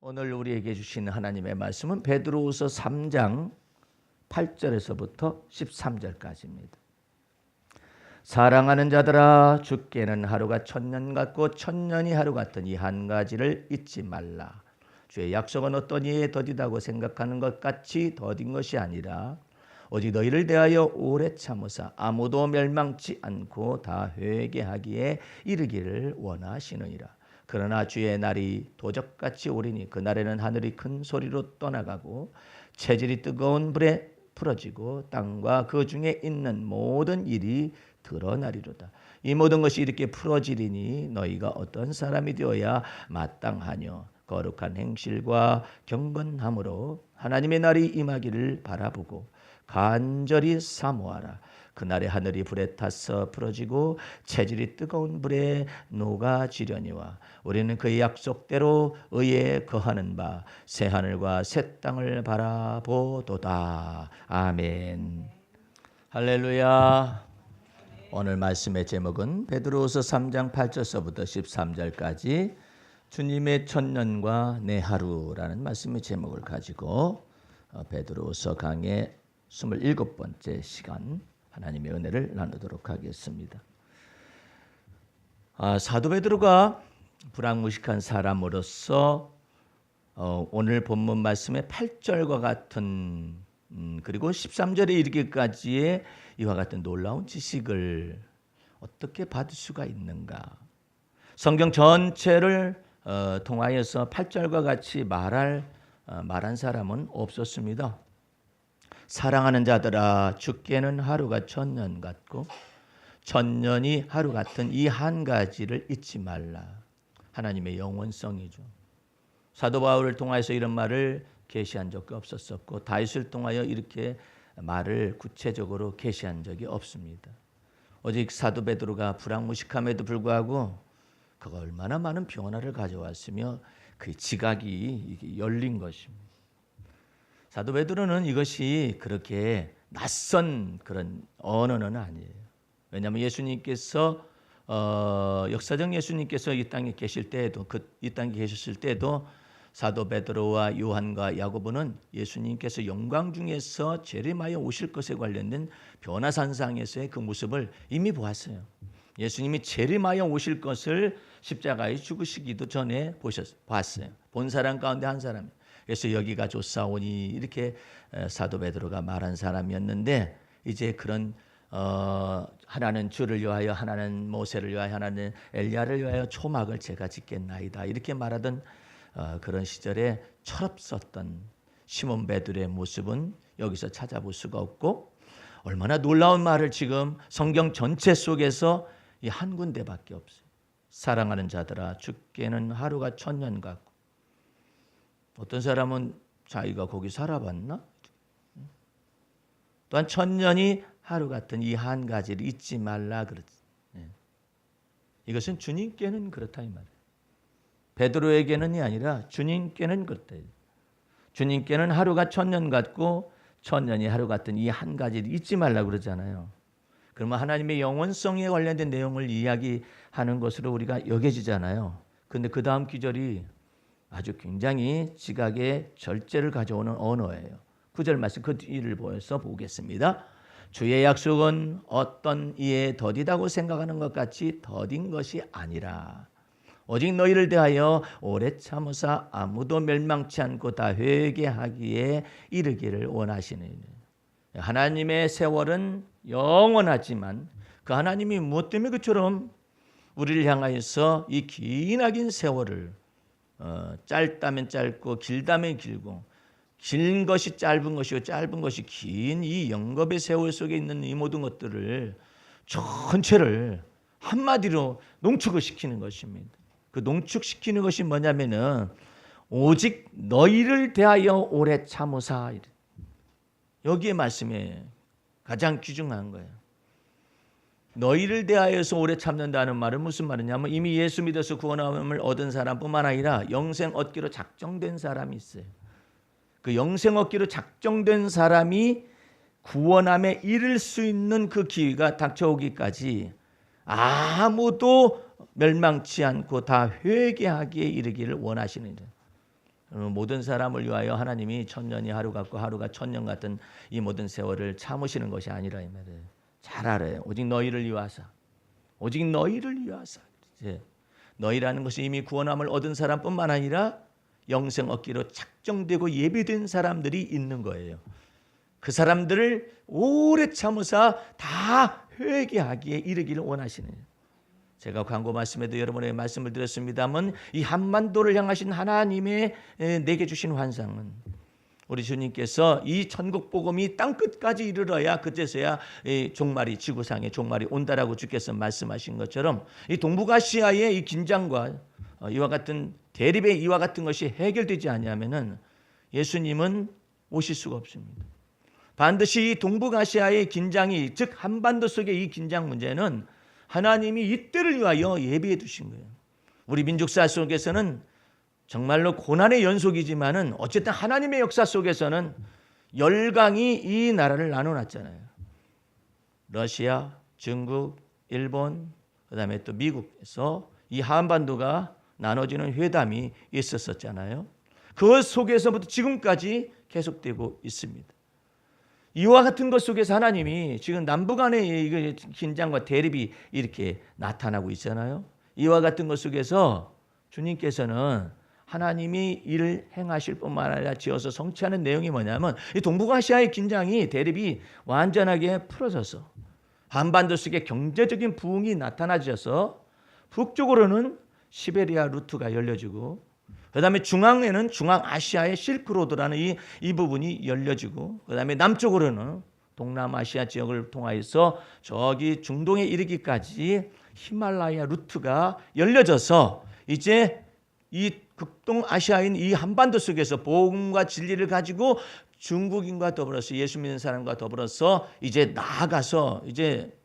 오늘 우리에게 주신 하나님의 말씀은 베드로후서 3장 8절에서부터 13절까지입니다. 사랑하는 자들아, 주께는 하루가 천년 같고 천년이 하루 같은 이 한 가지를 잊지 말라. 주의 약속은 어떤 이에 더디다고 생각하는 것 같이 더딘 것이 아니라 오직 너희를 대하여 오래 참으사 아무도 멸망치 않고 다 회개하기에 이르기를 원하시느니라. 그러나 주의 날이 도적같이 오리니 그날에는 하늘이 큰 소리로 떠나가고 체질이 뜨거운 불에 풀어지고 땅과 그 중에 있는 모든 일이 드러나리로다. 이 모든 것이 이렇게 풀어지리니 너희가 어떤 사람이 되어야 마땅하뇨. 거룩한 행실과 경건함으로 하나님의 날이 임하기를 바라보고 간절히 사모하라. 그날에 하늘이 불에 타서 풀어지고 체질이 뜨거운 불에 녹아지려니와 우리는 그의 약속대로 의에 거하는 바 새 하늘과 새 땅을 바라보도다. 아멘. 할렐루야. 오늘 말씀의 제목은 베드로후서 3장 8절서부터 13절까지 주님의 천년과 내 하루라는 말씀의 제목을 가지고 베드로후서 강의 27번째 시간 하나님의 은혜를 나누도록 하겠습니다. 사도 베드로가 불황무식한 사람으로서 오늘 본문 말씀의 8절과 같은 그리고 13절에 이르기까지의 이와 같은 놀라운 지식을 어떻게 받을 수가 있는가? 성경 전체를 통하여서 8절과 같이 말한 사람은 없었습니다. 사랑하는 자들아, 주께는 하루가 천년 같고 천년이 하루 같은 이 한 가지를 잊지 말라. 하나님의 영원성이죠. 사도 바울을 통하여서 이런 말을 계시한 적이 없었었고 다윗을 통하여 이렇게 말을 구체적으로 계시한 적이 없습니다. 오직 사도 베드로가 불황무식함에도 불구하고 그가 얼마나 많은 변화를 가져왔으며 그 지각이 열린 것입니다. 사도 베드로는 이것이 그렇게 낯선 그런 언어는 아니에요. 왜냐하면 예수님께서 역사적 예수님께서 이 땅에 계실 때에도 이 땅에 계셨을 때에도 사도 베드로와 요한과 야고보는 예수님께서 영광 중에서 재림하여 오실 것에 관련된 변화산상에서의 그 모습을 이미 보았어요. 예수님이 재림하여 오실 것을 십자가에 죽으시기도 전에 봤어요. 본 사람 가운데 한 사람. 그래서 여기가 좋사오니 이렇게 사도 베드로가 말한 사람이었는데 이제 그런 하나는 주를 위하여 하나는 모세를 위하여 하나는 엘리야를 위하여 초막을 제가 짓겠나이다 이렇게 말하던 그런 시절에 철없었던 시몬 베드로의 모습은 여기서 찾아볼 수가 없고 얼마나 놀라운 말을 지금 성경 전체 속에서 이 한 군데밖에 없어요. 사랑하는 자들아, 주께는 하루가 천년 같고 어떤 사람은 자기가 거기 살아봤나? 또한 천년이 하루 같은 이 한 가지를 잊지 말라 그랬지. 이것은 주님께는 그렇다 이 말이에요. 베드로에게는이 아니라 주님께는 그렇다. 주님께는 하루가 천년 같고 천년이 하루 같은 이 한 가지를 잊지 말라 그러잖아요. 그러면 하나님의 영원성에 관련된 내용을 이야기하는 것으로 우리가 여겨지잖아요. 그런데 그 다음 기절이 아주 굉장히 지각의 절제를 가져오는 언어예요. 9절 말씀 그 뒤를 보여서 보겠습니다. 주의 약속은 어떤 이에 더디다고 생각하는 것 같이 더딘 것이 아니라 오직 너희를 대하여 오래 참으사 아무도 멸망치 않고 다 회개하기에 이르기를 원하시느니. 하나님의 세월은 영원하지만 그 하나님이 무엇 때문에 그처럼 우리를 향하여서 이 기나긴 세월을 짧다면 짧고 길다면 길고 긴 것이 짧은 것이고 짧은 것이 긴 이 영겁의 세월 속에 있는 이 모든 것들을 전체를 한마디로 농축을 시키는 것입니다. 그 농축시키는 것이 뭐냐면은 오직 너희를 대하여 오래 참으사. 여기에 말씀에 가장 귀중한 거예요. 너희를 대하여서 오래 참는다는 말은 무슨 말이냐면 이미 예수 믿어서 구원함을 얻은 사람뿐만 아니라 영생 얻기로 작정된 사람이 있어요. 그 영생 얻기로 작정된 사람이 구원함에 이를 수 있는 그 기회가 닥쳐오기까지 아무도 멸망치 않고 다 회개하기에 이르기를 원하시는 모든 사람을 위하여 하나님이 천년이 하루 같고 하루가 천년 같은 이 모든 세월을 참으시는 것이 아니라 이 말이에요. 잘 알아요. 오직 너희를 위하사. 오직 너희를 위하사. 너희라는 것이 이미 구원함을 얻은 사람뿐만 아니라 영생 얻기로 작정되고 예비된 사람들이 있는 거예요. 그 사람들을 오래 참으사 다 회개하기에 이르기를 원하시는. 제가 광고 말씀에도 여러분에게 말씀을 드렸습니다만 이 한반도를 향하신 하나님의 내게 주신 환상은 우리 주님께서 이 천국 복음이 땅 끝까지 이르러야 그때서야 종말이 지구상에 종말이 온다라고 주께서 말씀하신 것처럼 이 동북아시아의 이 긴장과 이와 같은 대립의 이와 같은 것이 해결되지 않으면은 예수님은 오실 수가 없습니다. 반드시 이 동북아시아의 긴장이 즉 한반도 속의 이 긴장 문제는 하나님이 이때를 위하여 예비해 두신 거예요. 우리 민족사 속에서는 정말로 고난의 연속이지만은 어쨌든 하나님의 역사 속에서는 열강이 이 나라를 나눠놨잖아요. 러시아, 중국, 일본, 그다음에 또 미국에서 이 한반도가 나눠지는 회담이 있었었잖아요. 그 속에서부터 지금까지 계속되고 있습니다. 이와 같은 것 속에서 하나님이 지금 남북 간의 긴장과 대립이 이렇게 나타나고 있잖아요. 이와 같은 것 속에서 주님께서는 하나님이 이를 행하실 뿐만 아니라 지어서 성취하는 내용이 뭐냐면 이 동북아시아의 긴장이 대립이 완전하게 풀어져서 한반도 속에 경제적인 부흥이 나타나져서 북쪽으로는 시베리아 루트가 열려지고 그다음에 중앙에는 중앙아시아의 실크로드라는 이 부분이 열려지고 그다음에 남쪽으로는 동남아시아 지역을 통하여서 저기 중동에 이르기까지 히말라야 루트가 열려져서 이제 이 극동아시아인 이 한반도 속에서 복음과 진리를 가지고 중국인과 더불어서 예수 믿는 사람과 더불어서 이제 나아가서 이제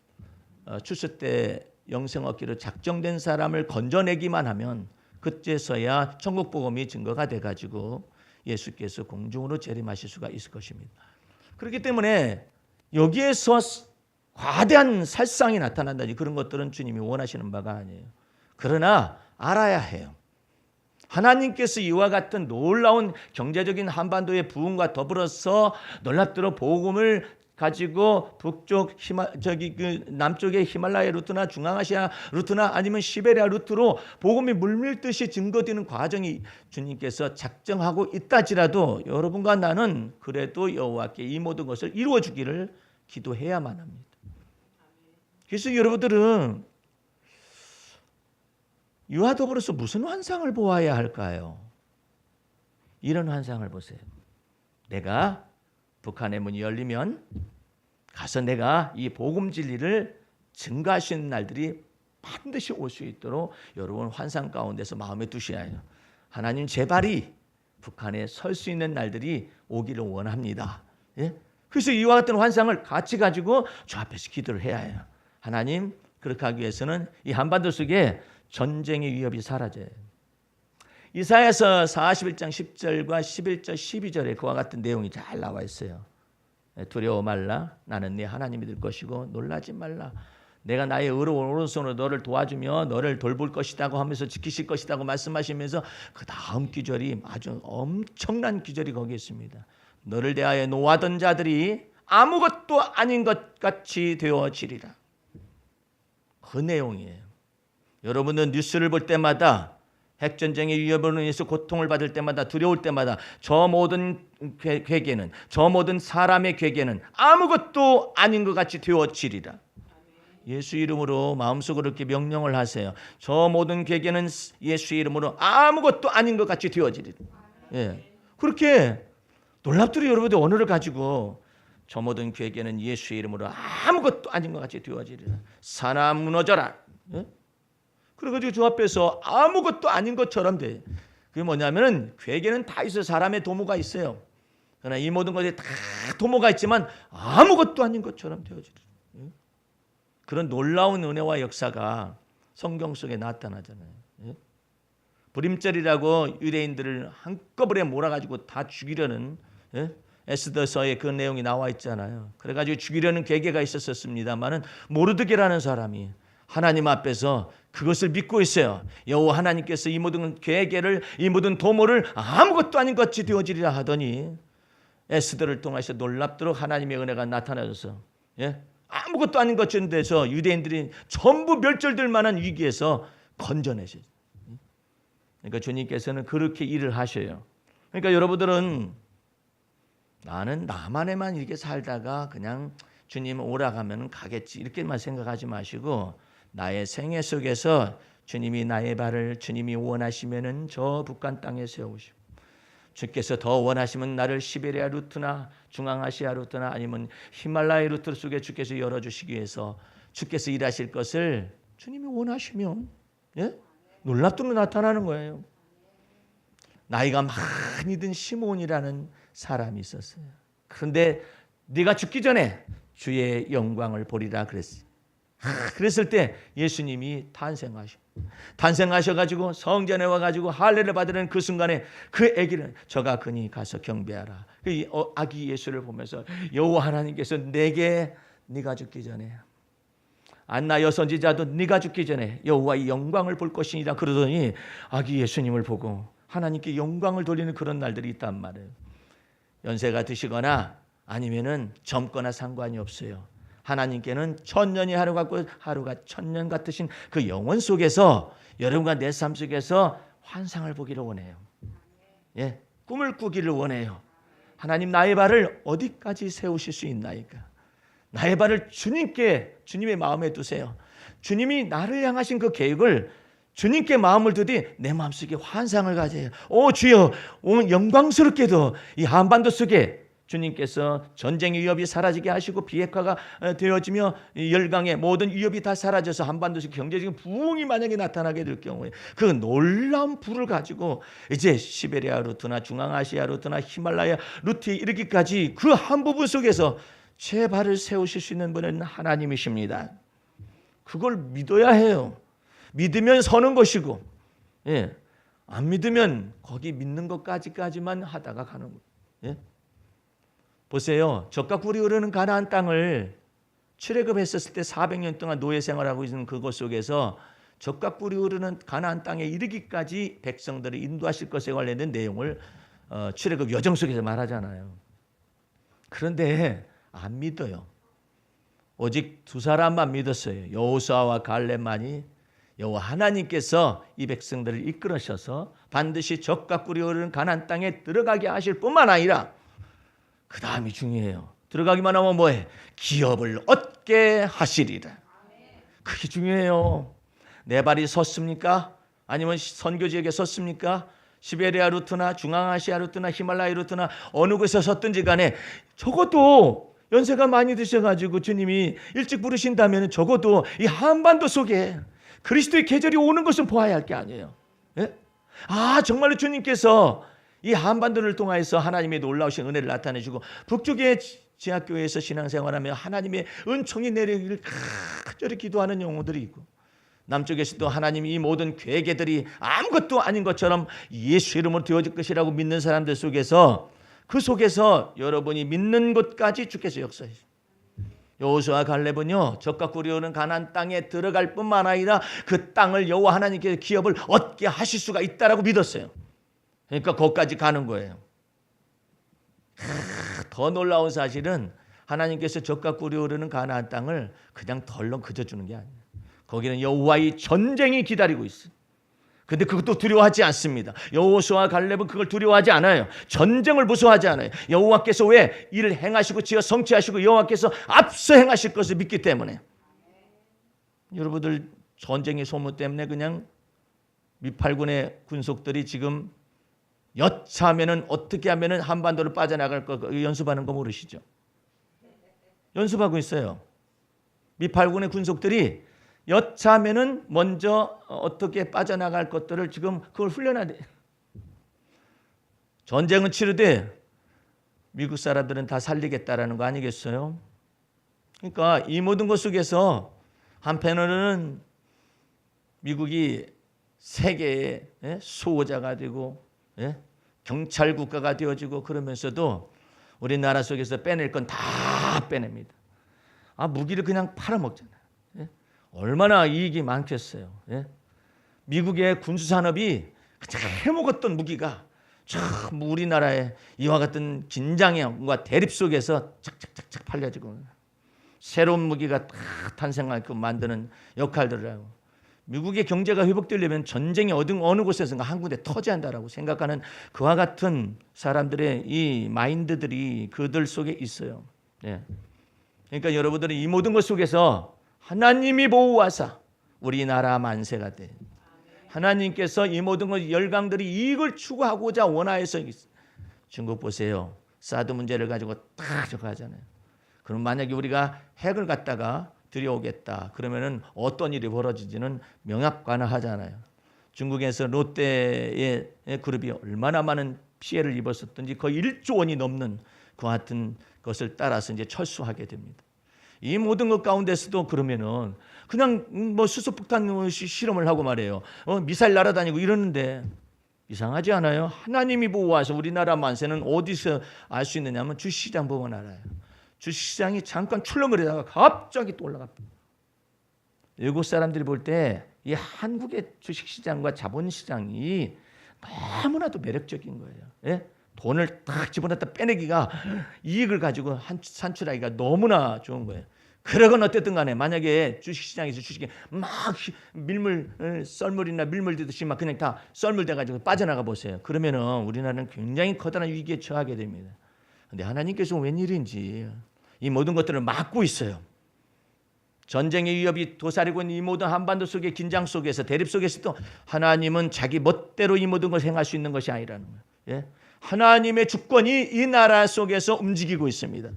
출세 때 영생 얻기로 작정된 사람을 건져내기만 하면 그때서야 천국 복음이 증거가 돼가지고 예수께서 공중으로 재림하실 수가 있을 것입니다. 그렇기 때문에 여기에서 과대한 살상이 나타난다니 그런 것들은 주님이 원하시는 바가 아니에요. 그러나 알아야 해요. 하나님께서 이와 같은 놀라운 경제적인 한반도의 부흥과 더불어서 놀랍도록 복음을 가지고 북쪽 남쪽의 히말라야 루트나 중앙아시아 루트나 아니면 시베리아 루트로 복음이 물밀듯이 증거되는 과정이 주님께서 작정하고 있다지라도 여러분과 나는 그래도 여호와께 이 모든 것을 이루어 주기를 기도해야만 합니다. 그래서 여러분들은 이와 더불어서 무슨 환상을 보아야 할까요? 이런 환상을 보세요. 내가 북한의 문이 열리면 가서 내가 이 복음 진리를 증거하시는 날들이 반드시 올 수 있도록 여러분 환상 가운데서 마음에 두셔야 해요. 하나님 제발이 북한에 설 수 있는 날들이 오기를 원합니다. 예? 그래서 이와 같은 환상을 같이 가지고 저 앞에서 기도를 해야 해요. 하나님 그렇게 하기 위해서는 이 한반도 속에 전쟁의 위협이 사라져요. 이사야서 41장 10절과 11절 12절에 그와 같은 내용이 잘 나와 있어요. 두려워 말라. 나는 네 하나님이 될 것이고 놀라지 말라. 내가 나의 의로운 오른손으로 너를 도와주며 너를 돌볼 것이라고 하면서 지키실 것이라고 말씀하시면서 그 다음 기절이 아주 엄청난 기절이 거기 있습니다. 너를 대하여 노하던 자들이 아무것도 아닌 것 같이 되어지리라. 그 내용이에요. 여러분은 뉴스를 볼 때마다 핵전쟁의 위협으로 인해서 고통을 받을 때마다 두려울 때마다 저 모든 괴계는 저 모든 사람의 괴계는 아무것도 아닌 것 같이 되어지리라. 예수 이름으로 마음속으로 이렇게 명령을 하세요. 저 모든 괴계는 예수 이름으로 아무것도 아닌 것 같이 되어지리라. 예. 그렇게 놀랍도록 여러분들 언어를 가지고 저 모든 괴계는 예수 이름으로 아무것도 아닌 것 같이 되어지리라. 산하 무너져라. 예? 그래가지고 주 앞에서 아무것도 아닌 것처럼 돼. 그게 뭐냐면은 괴계는 다 있어요. 사람의 도모가 있어요. 그러나 이 모든 것이 다 도모가 있지만 아무것도 아닌 것처럼 되어지리라. 그런 놀라운 은혜와 역사가 성경 속에 나타나잖아요. 불임절이라고 유대인들을 한꺼번에 몰아가지고 다 죽이려는 에스더서에 그 내용이 나와 있잖아요. 그래가지고 죽이려는 계계가 있었습니다만은 모르드게라는 사람이 하나님 앞에서 그것을 믿고 있어요. 여호와 하나님께서 이 모든 괴계를, 이 모든 도모를 아무것도 아닌 것이 되어지리라 하더니 에스더를 통해서 놀랍도록 하나님의 은혜가 나타나줘서 아무것도 아닌 것처럼 돼서 유대인들이 전부 멸절될 만한 위기에서 건져내셔요. 그러니까 주님께서는 그렇게 일을 하셔요. 그러니까 여러분들은 나는 나만에만 이렇게 살다가 그냥 주님 오라가면 가겠지 이렇게만 생각하지 마시고 나의 생애 속에서 주님이 나의 발을 주님이 원하시면은 저 북한 땅에 세우시고 주께서 더 원하시면 나를 시베리아 루트나 중앙아시아 루트나 아니면 히말라야 루트 속에 주께서 열어주시기 위해서 주께서 일하실 것을 주님이 원하시면 놀랍도록 나타나는 거예요. 나이가 많이 든 시몬이라는 사람이 있었어요. 그런데 네가 죽기 전에 주의 영광을 보리라 그랬어요. 그랬을 때 예수님이 탄생하셔가지고 성전에 와가지고 할례를 받으는 그 순간에 그 아기는 저가 그니 가서 경배하라. 그 아기 예수를 보면서 여호와 하나님께서 내게 네가 죽기 전에 안나 여선지자도 네가 죽기 전에 여호와의 영광을 볼 것이니라 그러더니 아기 예수님을 보고 하나님께 영광을 돌리는 그런 날들이 있단 말이에요. 연세가 드시거나 아니면은 젊거나 상관이 없어요. 하나님께는 천년이 하루 같고 하루가 천년 같으신 그 영원 속에서 여러분과 내 삶 속에서 환상을 보기를 원해요. 꿈을 꾸기를 원해요. 하나님 나의 발을 어디까지 세우실 수 있나이까? 나의 발을 주님의 마음에 두세요. 주님이 나를 향하신 그 계획을 주님께 마음을 두되 내 마음속에 환상을 가져요. 주여 오늘 영광스럽게도 이 한반도 속에 주님께서 전쟁의 위협이 사라지게 하시고 비핵화가 되어지며 열강의 모든 위협이 다 사라져서 한반도식 경제적인 부흥이 만약에 나타나게 될 경우에 그 놀라운 불을 가지고 이제 시베리아 루트나 중앙아시아 루트나 히말라야 루트에 이르기까지 그 한 부분 속에서 제 발을 세우실 수 있는 분은 하나님이십니다. 그걸 믿어야 해요. 믿으면 서는 것이고 안 믿으면 거기 믿는 것까지만 하다가 가는 거예요. 보세요. 젖과 꿀이 흐르는 가나안 땅을 출애굽했었을 때 400년 동안 노예 생활하고 있는 그곳 속에서 젖과 꿀이 흐르는 가나안 땅에 이르기까지 백성들을 인도하실 것에 관련된 내용을 출애굽 여정 속에서 말하잖아요. 그런데 안 믿어요. 오직 두 사람만 믿었어요. 여호수아와 갈렙만이 여호와 하나님께서 이 백성들을 이끌으셔서 반드시 젖과 꿀이 흐르는 가나안 땅에 들어가게 하실 뿐만 아니라 그 다음이 중요해요. 들어가기만 하면 뭐해? 기업을 얻게 하시리라. 그게 중요해요. 내 발이 섰습니까? 아니면 선교지에게 섰습니까? 시베리아 루트나 중앙아시아 루트나 히말라야 루트나 어느 곳에 섰든지 간에 적어도 연세가 많이 드셔가지고 주님이 일찍 부르신다면 적어도 이 한반도 속에 그리스도의 계절이 오는 것은 보아야 할 게 아니에요. 정말로 주님께서 이 한반도를 통해서 하나님의 놀라우신 은혜를 나타내주고 북쪽의 지하교회에서 신앙생활하며 하나님의 은총이 내리기를 간절히 기도하는 영혼들이 있고 남쪽에서도 하나님이 이 모든 괴계들이 아무것도 아닌 것처럼 예수 이름으로 되어질 것이라고 믿는 사람들 속에서 그 속에서 여러분이 믿는 것까지 주께서 역사하시죠. 여호수아 갈렙은요 젖과 꿀이 흐르는 가나안 땅에 들어갈 뿐만 아니라 그 땅을 여호와 하나님께서 기업을 얻게 하실 수가 있다라고 믿었어요. 그러니까 거기까지 가는 거예요. 더 놀라운 사실은 하나님께서 젖과 꿀이 흐르는 가나안 땅을 그냥 덜렁 그져주는 게 아니에요. 거기는 여호와의 전쟁이 기다리고 있어요. 근데 그것도 두려워하지 않습니다. 여호수아와 갈렙은 그걸 두려워하지 않아요. 전쟁을 무서워하지 않아요. 여호와께서 왜 이를 행하시고 지어 성취하시고 여호와께서 앞서 행하실 것을 믿기 때문에. 여러분들 전쟁의 소문 때문에 그냥 미팔군의 군속들이 지금 여차하면은 어떻게 하면은 한반도를 빠져나갈 거 연습하는 거 모르시죠? 연습하고 있어요. 미팔군의 군속들이 여차하면은 먼저 어떻게 빠져나갈 것들을 지금 그걸 훈련하대. 전쟁은 치르되 미국 사람들은 다 살리겠다라는 거 아니겠어요? 그러니까 이 모든 것 속에서 한편으로는 미국이 세계의 수호자가 되고 경찰 국가가 되어지고 그러면서도 우리나라 속에서 빼낼 건 다 빼냅니다. 무기를 그냥 팔아먹잖아요. 얼마나 이익이 많겠어요. 예? 미국의 군수산업이 가장 해먹었던 무기가 참 우리나라의 이와 같은 긴장과 대립 속에서 착착착착 팔려지고 새로운 무기가 다 탄생하게끔 만드는 역할들을 하고, 미국의 경제가 회복되려면 전쟁이 어느 곳에선가 한 군데 터져야 한다라고 생각하는 그와 같은 사람들의 이 마인드들이 그들 속에 있어요. 예. 그러니까 여러분들은 이 모든 것 속에서 하나님이 보호하사 우리나라 만세가 돼. 하나님께서 이 모든 것 열강들이 이익을 추구하고자 원하여서 중국 보세요. 사드 문제를 가지고 딱 저거 하잖아요. 그럼 만약에 우리가 핵을 갖다가 들여오겠다 그러면은 어떤 일이 벌어지지는 명확관하잖아요. 중국에서 롯데의 그룹이 얼마나 많은 피해를 입었었던지 거의 1조 원이 넘는 그 같은 것을 따라서 이제 철수하게 됩니다. 이 모든 것 가운데서도 그러면은 그냥 뭐 수소폭탄 실험을 하고 말이에요. 미사일 날아다니고 이러는데 이상하지 않아요? 하나님이 보호하셔. 우리나라 만세는 어디서 알 수 있느냐면 주식시장 보면 알아요. 주식시장이 잠깐 출렁거리다가 갑자기 또 올라갑니다. 외국 사람들이 볼 때 이 한국의 주식시장과 자본시장이 너무나도 매력적인 거예요. 예? 돈을 딱 집어넣다 빼내기가, 이익을 가지고 산출하기가 너무나 좋은 거예요. 그러건 어쨌든 간에 만약에 주식시장에서 주식이 막 밀물, 썰물이나 밀물 되듯이 막 그냥 다 썰물 돼가지고 빠져나가 보세요. 그러면은 우리나라는 굉장히 커다란 위기에 처하게 됩니다. 근데 하나님께서 웬일인지 이 모든 것들을 막고 있어요. 전쟁의 위협이 도사리고 있는 이 모든 한반도 속의 긴장 속에서, 대립 속에서도 하나님은 자기 멋대로 이 모든 걸 행할 수 있는 것이 아니라는 거예요. 예? 하나님의 주권이 이 나라 속에서 움직이고 있습니다.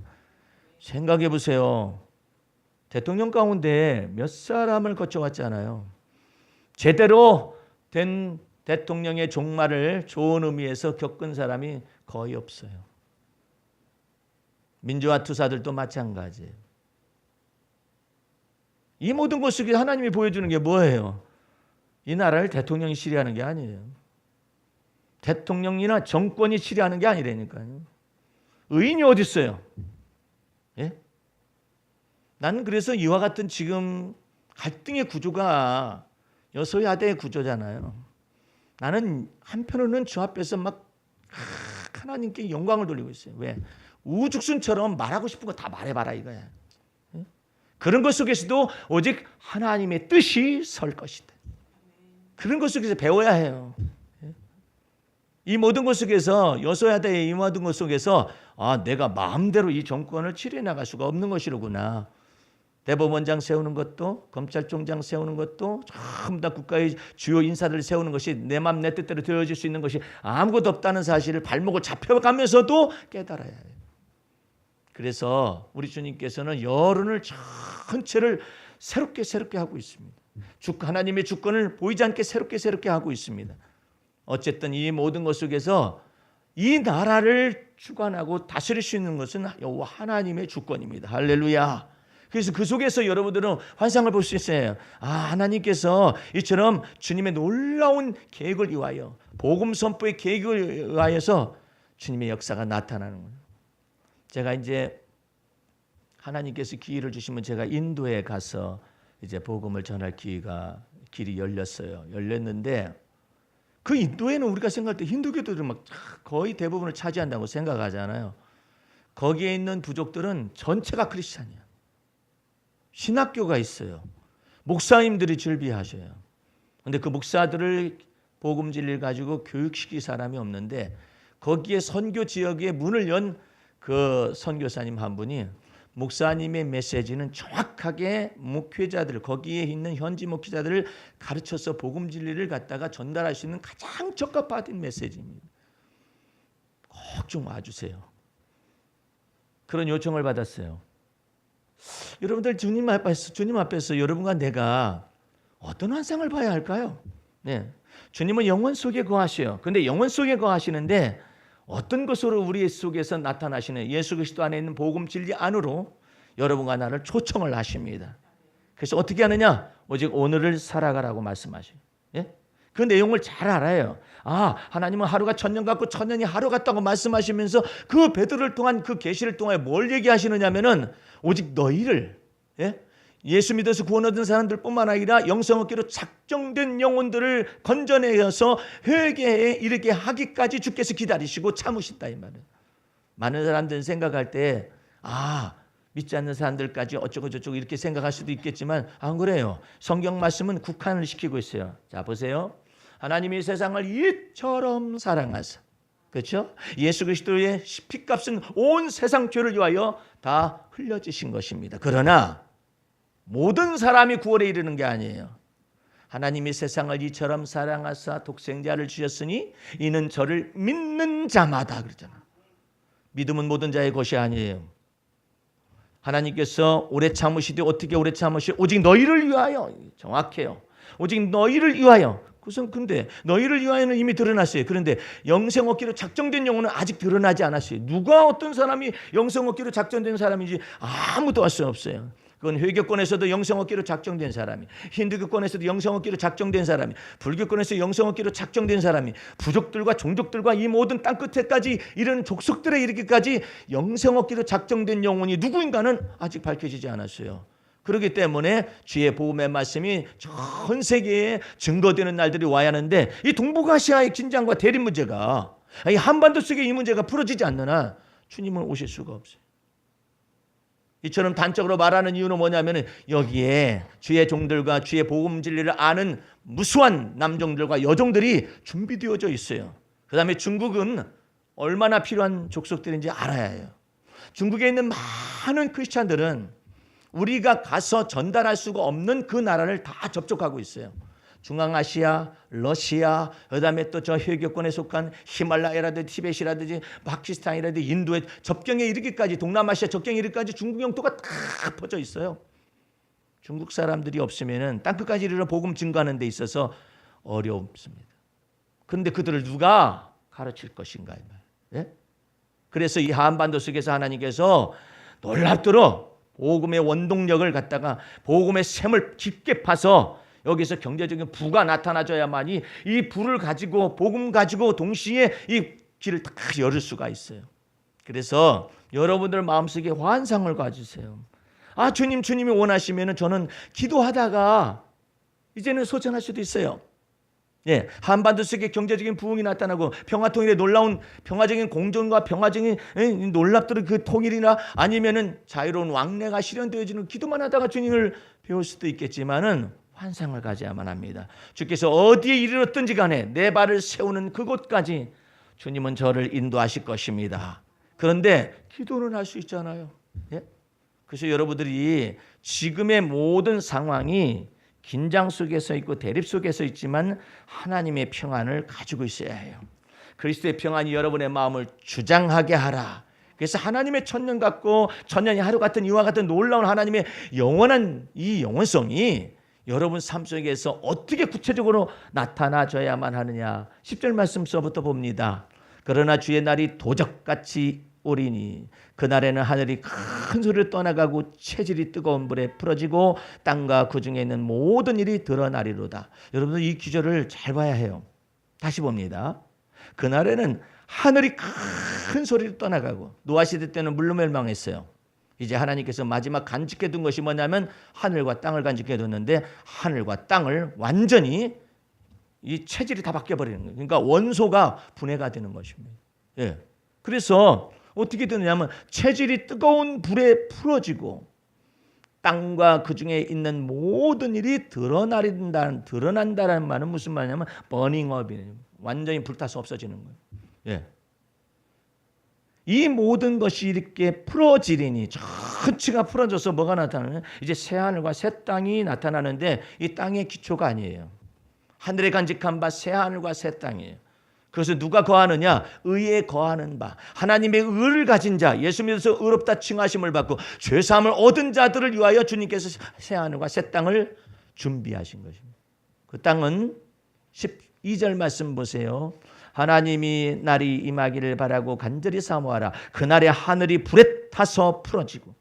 생각해 보세요. 대통령 가운데 몇 사람을 거쳐왔잖아요. 제대로 된 대통령의 종말을 좋은 의미에서 겪은 사람이 거의 없어요. 민주화 투사들도 마찬가지예요. 이 모든 것 속에 하나님이 보여주는 게 뭐예요? 이 나라를 대통령이 치리하는 게 아니에요. 대통령이나 정권이 치리하는 게 아니라니까요. 의인이 어디 있어요? 예? 나는 그래서 이와 같은 지금 갈등의 구조가 여소야대의 구조잖아요. 나는 한편으로는 저 앞에서 막 하나님께 영광을 돌리고 있어요. 왜? 우죽순처럼 말하고 싶은 거 다 말해봐라 이거야. 그런 것 속에서도 오직 하나님의 뜻이 설 것이다. 그런 것 속에서 배워야 해요. 이 모든 것 속에서, 여소야대의 이 모든 것 속에서 내가 마음대로 이 정권을 치료해 나갈 수가 없는 것이로구나. 대법원장 세우는 것도, 검찰총장 세우는 것도, 전부 다 국가의 주요 인사들을 세우는 것이 내 마음 내 뜻대로 되어질 수 있는 것이 아무것도 없다는 사실을 발목을 잡혀가면서도 깨달아야 해요. 그래서 우리 주님께서는 여론을 전체를 새롭게 하고 있습니다. 하나님의 주권을 보이지 않게 새롭게 하고 있습니다. 어쨌든 이 모든 것 속에서 이 나라를 주관하고 다스릴 수 있는 것은 여호와 하나님의 주권입니다. 할렐루야. 그래서 그 속에서 여러분들은 환상을 볼 수 있어요. 하나님께서 이처럼 주님의 놀라운 계획을 위하여, 복음 선포의 계획을 위하여서 주님의 역사가 나타나는 거예요. 제가 이제 하나님께서 기회를 주시면 제가 인도에 가서 이제 복음을 전할 길이 열렸어요. 열렸는데 그 인도에는 우리가 생각할 때 힌두교들은 막 거의 대부분을 차지한다고 생각하잖아요. 거기에 있는 부족들은 전체가 크리스찬이야. 신학교가 있어요. 목사님들이 즐비하셔요. 그런데 그 목사들을 복음 진리를 가지고 교육시킬 사람이 없는데 거기에 선교 지역에 문을 연 그 선교사님 한 분이 목사님의 메시지는 정확하게 목회자들, 거기에 있는 현지 목회자들을 가르쳐서 복음 진리를 갖다가 전달할 수 있는 가장 적합한 메시지입니다. 꼭 좀 와주세요. 그런 요청을 받았어요. 여러분들 주님 앞에서 여러분과 내가 어떤 환상을 봐야 할까요? 네, 주님은 영원 속에 거하셔요. 그런데 영원 속에 거하시는데 어떤 것으로 우리 속에서 나타나시는 예수 그리스도 안에 있는 복음 진리 안으로 여러분과 나를 초청을 하십니다. 그래서 어떻게 하느냐? 오직 오늘을 살아가라고 말씀하셔요. 예? 그 내용을 잘 알아요. 하나님은 하루가 천년 같고 천년이 하루 같다고 말씀하시면서 그 베드로를 통한 그 계시를 통해 뭘 얘기하시느냐면은 오직 너희를, 예? 예수 믿어서 구원 얻은 사람들뿐만 아니라 영생 얻기로 작정된 영혼들을 건져내어서 회개에 이르게 하기까지 주께서 기다리시고 참으신다 이 말은. 많은 사람들은 생각할 때 믿지 않는 사람들까지 어쩌고 저쩌고 이렇게 생각할 수도 있겠지만 안 그래요. 성경 말씀은 국한을 시키고 있어요. 자 보세요. 하나님이 세상을 이처럼 사랑하사, 그렇죠? 예수 그리스도의 피값은 온 세상 죄를 위하여 다 흘려지신 것입니다. 그러나 모든 사람이 구원에 이르는 게 아니에요. 하나님이 세상을 이처럼 사랑하사 독생자를 주셨으니 이는 저를 믿는 자마다 그러잖아. 믿음은 모든 자의 것이 아니에요. 하나님께서 오래 참으시되 어떻게 오래 참으시? 오직 너희를 위하여. 정확해요. 오직 너희를 위하여. 근데 너희를 위하여는 이미 드러났어요. 그런데 영생 얻기로 작정된 영혼은 아직 드러나지 않았어요. 누가 어떤 사람이 영생 얻기로 작정된 사람인지 아무도 알 수 없어요. 그건 회교권에서도 영생 얻기로 작정된 사람이, 힌두교권에서도 영생 얻기로 작정된 사람이, 불교권에서 영생 얻기로 작정된 사람이, 부족들과 종족들과 이 모든 땅끝에까지 이르는 족속들에 이르기까지 영생 얻기로 작정된 영혼이 누구인가는 아직 밝혀지지 않았어요. 그렇기 때문에 주의 복음의 말씀이 전 세계에 증거되는 날들이 와야 하는데 이 동북아시아의 긴장과 대립 문제가, 이 한반도 속의 이 문제가 풀어지지 않는 한 주님은 오실 수가 없어요. 이처럼 단적으로 말하는 이유는 뭐냐면 여기에 주의 종들과 주의 복음 진리를 아는 무수한 남종들과 여종들이 준비되어져 있어요. 그 다음에 중국은 얼마나 필요한 족속들인지 알아야 해요. 중국에 있는 많은 크리스찬들은 우리가 가서 전달할 수가 없는 그 나라를 다 접촉하고 있어요. 중앙아시아, 러시아, 그다음에 또 저 회교권에 속한 히말라야라든지 티벳이라든지 파키스탄이라든지 인도의 접경에 이르기까지, 동남아시아 접경에 이르기까지 중국 영토가 다 퍼져 있어요. 중국 사람들이 없으면은 땅끝까지 이르러 복음 증거하는 데 있어서 어렵습니다. 그런데 그들을 누가 가르칠 것인가? 예? 그래서 이 한반도 속에서 하나님께서 놀랍도록 복음의 원동력을 갖다가 복음의 샘을 깊게 파서 여기서 경제적인 부가 나타나줘야만이 이 부를 가지고 복음 가지고 동시에 이 길을 딱 열을 수가 있어요. 그래서 여러분들 마음속에 환상을 가지세요. 주님이 원하시면은 저는 기도하다가 이제는 소천할 수도 있어요. 예, 한반도 속에 경제적인 부흥이 나타나고 평화통일의 놀라운 평화적인 공존과 평화적인 놀랍도록 그 통일이나 아니면은 자유로운 왕래가 실현되어지는 기도만 하다가 주님을 배울 수도 있겠지만은 환상을 가져야만 합니다. 주께서 어디에 이르렀든지 간에 내 발을 세우는 그곳까지 주님은 저를 인도하실 것입니다. 그런데 기도는 할 수 있잖아요. 예? 그래서 여러분들이 지금의 모든 상황이 긴장 속에서 있고 대립 속에서 있지만 하나님의 평안을 가지고 있어야 해요. 그리스도의 평안이 여러분의 마음을 주장하게 하라. 그래서 하나님의 천년 같고 천년이 하루 같은 이와 같은 놀라운 하나님의 영원한 이 영원성이 여러분 삶 속에서 어떻게 구체적으로 나타나줘야만 하느냐. 10절 말씀서부터 봅니다. 그러나 주의 날이 도적같이 오리니 그날에는 하늘이 큰 소리를 떠나가고 체질이 뜨거운 불에 풀어지고 땅과 그 중에 있는 모든 일이 드러나리로다. 여러분들 이 구절을 잘 봐야 해요. 다시 봅니다. 그날에는 하늘이 큰 소리를 떠나가고, 노아 시대 때는 물로 멸망했어요. 이제 하나님께서 마지막 간직해 둔 것이 뭐냐면 하늘과 땅을 간직해 뒀는데 하늘과 땅을 완전히 이 체질이 다 바뀌어버리는 거예요. 그러니까 원소가 분해가 되는 것입니다. 예. 그래서 어떻게 되느냐면 체질이 뜨거운 불에 풀어지고 땅과 그 중에 있는 모든 일이 드러난다는 말은 무슨 말이냐면 버닝업이에요. 완전히 불타서 없어지는 거예요. 예. 이 모든 것이 이렇게 풀어지리니 전체가 풀어져서 뭐가 나타나냐? 이제 새 하늘과 새 땅이 나타나는데 이 땅의 기초가 아니에요. 하늘에 간직한 바 새 하늘과 새 땅이에요. 그래서 누가 거하느냐? 의에 거하는 바, 하나님의 의를 가진 자, 예수 믿어서 의롭다 칭하심을 받고 죄사함을 얻은 자들을 위하여 주님께서 새 하늘과 새 땅을 준비하신 것입니다. 그 땅은 12절 말씀 보세요. 하나님이 날이 임하기를 바라고 간절히 사모하라. 그날에 하늘이 불에 타서 풀어지고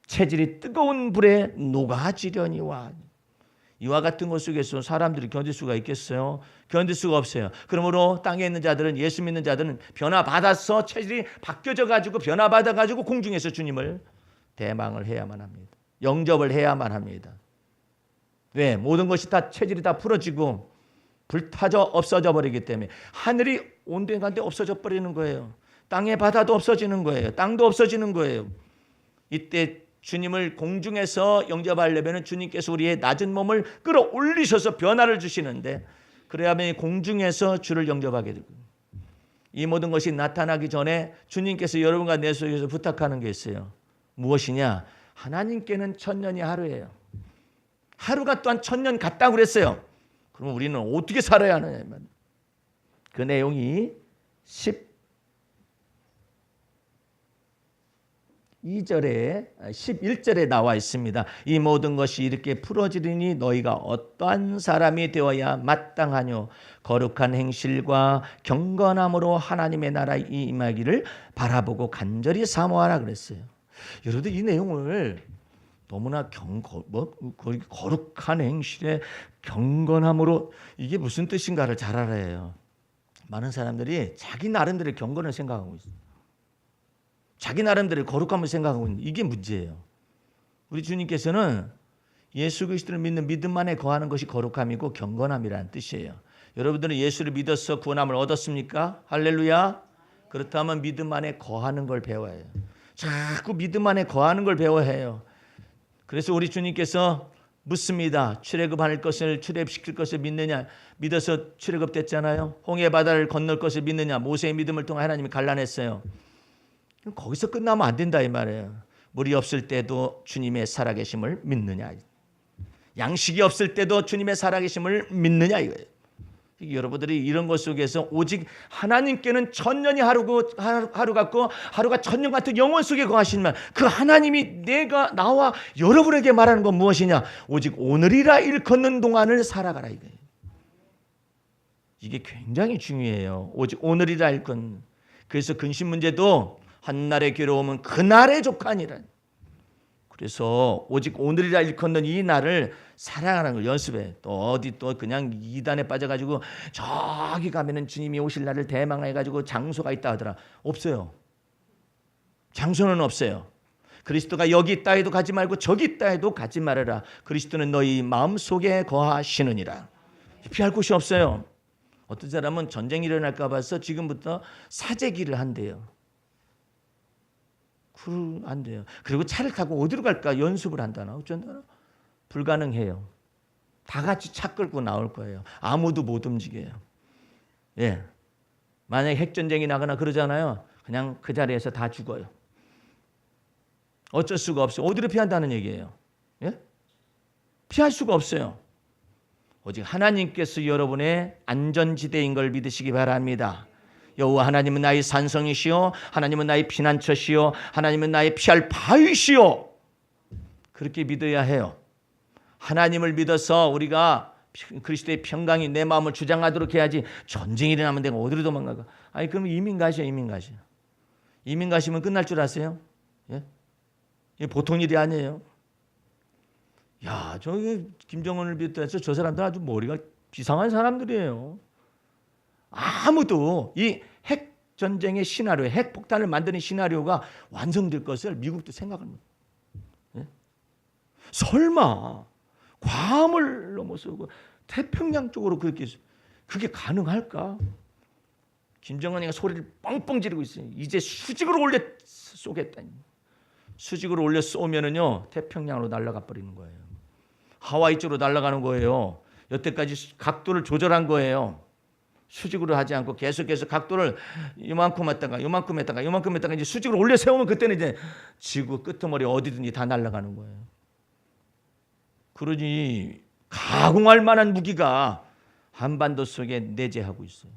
체질이 뜨거운 불에 녹아지려니와. 이와 같은 것 속에서 사람들이 견딜 수가 있겠어요? 견딜 수가 없어요. 그러므로 땅에 있는 자들은, 예수 믿는 자들은 변화받아서 체질이 바뀌어져 가지고 변화받아 가지고 공중에서 주님을 대망을 해야만 합니다. 영접을 해야만 합니다. 왜? 모든 것이 다 체질이 다 풀어지고 불타져 없어져 버리기 때문에 하늘이 온데간데 없어져 버리는 거예요. 땅의 바다도 없어지는 거예요. 땅도 없어지는 거예요. 이때 주님을 공중에서 영접하려면 주님께서 우리의 낮은 몸을 끌어올리셔서 변화를 주시는데 그래야만 공중에서 주를 영접하게 되고 이 모든 것이 나타나기 전에 주님께서 여러분과 내 속에서 부탁하는 게 있어요. 무엇이냐? 하나님께는 천년이 하루예요. 하루가 또한 천년 같다고 그랬어요. 그럼 우리는 어떻게 살아야 하느냐? 그 내용이 12절에 11절에 나와 있습니다. 이 모든 것이 이렇게 풀어지리니 너희가 어떠한 사람이 되어야 마땅하뇨 거룩한 행실과 경건함으로 하나님의 나라에 임하기를 바라보고 간절히 사모하라 그랬어요. 여러분들 이 내용을 너무나 거룩한 행실에 경건함으로 이게 무슨 뜻인가를 잘 알아야 해요. 많은 사람들이 자기 나름대로 경건을 생각하고 있어요. 자기 나름대로 거룩함을 생각하고 있는 이게 문제예요. 우리 주님께서는 예수 그리스도를 믿는 믿음 안에 거하는 것이 거룩함이고 경건함이라는 뜻이에요. 여러분들은 예수를 믿어서 구원함을 얻었습니까? 할렐루야. 그렇다면 믿음 안에 거하는 걸 배워야 해요. 자꾸 믿음 안에 거하는 걸 배워야 해요. 그래서 우리 주님께서 묻습니다. 출애굽할 것을 출애굽시킬 것을 믿느냐? 믿어서 출애굽됐잖아요. 홍해 바다를 건널 것을 믿느냐? 모세의 믿음을 통해 하나님이 갈라냈어요. 거기서 끝나면 안 된다 이 말이에요. 물이 없을 때도 주님의 살아계심을 믿느냐? 양식이 없을 때도 주님의 살아계심을 믿느냐 이거예요. 여러분들이 이런 것 속에서 오직 하나님께는 천년이 하루 같고 하루가 천년 같은 영원 속에 거하시는 그 하나님이 나와 여러분에게 말하는 건 무엇이냐? 오직 오늘이라 일컫는 동안을 살아가라 이거예요. 이게 굉장히 중요해요. 오직 오늘이라 일컫는. 그래서 근심 문제도 한날의 괴로움은 그날의 족하니라. 그래서 오직 오늘이라 일컫는 이 날을 살아가는 걸 연습해. 또 어디 또 그냥 이단에 빠져가지고 저기 가면은 주님이 오실 날을 대망해가지고 장소가 있다 하더라. 없어요. 장소는 없어요. 그리스도가 여기 있다 해도 가지 말고 저기 있다 해도 가지 말아라. 그리스도는 너희 마음속에 거하시느니라. 피할 곳이 없어요. 어떤 사람은 전쟁이 일어날까 봐서 지금부터 사재기를 한대요. 안 돼요. 그리고 차를 타고 어디로 갈까 연습을 한다나 어쩐다나 불가능해요. 다 같이 차 끌고 나올 거예요. 아무도 못 움직여요. 예, 만약에 핵전쟁이 나거나 그러잖아요. 그냥 그 자리에서 다 죽어요. 어쩔 수가 없어요. 어디로 피한다는 얘기예요? 예? 피할 수가 없어요. 오직 하나님께서 여러분의 안전지대인 걸 믿으시기 바랍니다. 여호와 하나님은 나의 산성이시오. 하나님은 나의 피난처시오. 하나님은 나의 피할 바위시오. 그렇게 믿어야 해요. 하나님을 믿어서 우리가 그리스도의 평강이 내 마음을 주장하도록 해야지 전쟁이 일어나면 내가 어디로 도망가가? 아니 그러면 이민 가셔. 이민 가시면 끝날 줄 아세요? 예? 이게 보통 일이 아니에요. 야, 저기 김정은을 비롯해서 저 사람들 아주 머리가 비상한 사람들이에요. 아무도 이 핵 전쟁의 시나리오, 핵 폭탄을 만드는 시나리오가 완성될 것을 미국도 생각을 못. 예? 설마 괌을 넘어서고 태평양 쪽으로 그게 가능할까? 김정은이가 소리를 뻥뻥 지르고 있어요. 이제 수직으로 올려 쏘겠다니. 수직으로 올려 쏘면은요 태평양으로 날아가 버리는 거예요. 하와이 쪽으로 날아가는 거예요. 여태까지 각도를 조절한 거예요. 수직으로 하지 않고 계속해서 각도를 이만큼 했다가 이제 수직으로 올려 세우면 그때는 이제 지구 끄트머리 어디든지 다 날아가는 거예요. 그러니 가공할 만한 무기가 한반도 속에 내재하고 있어요.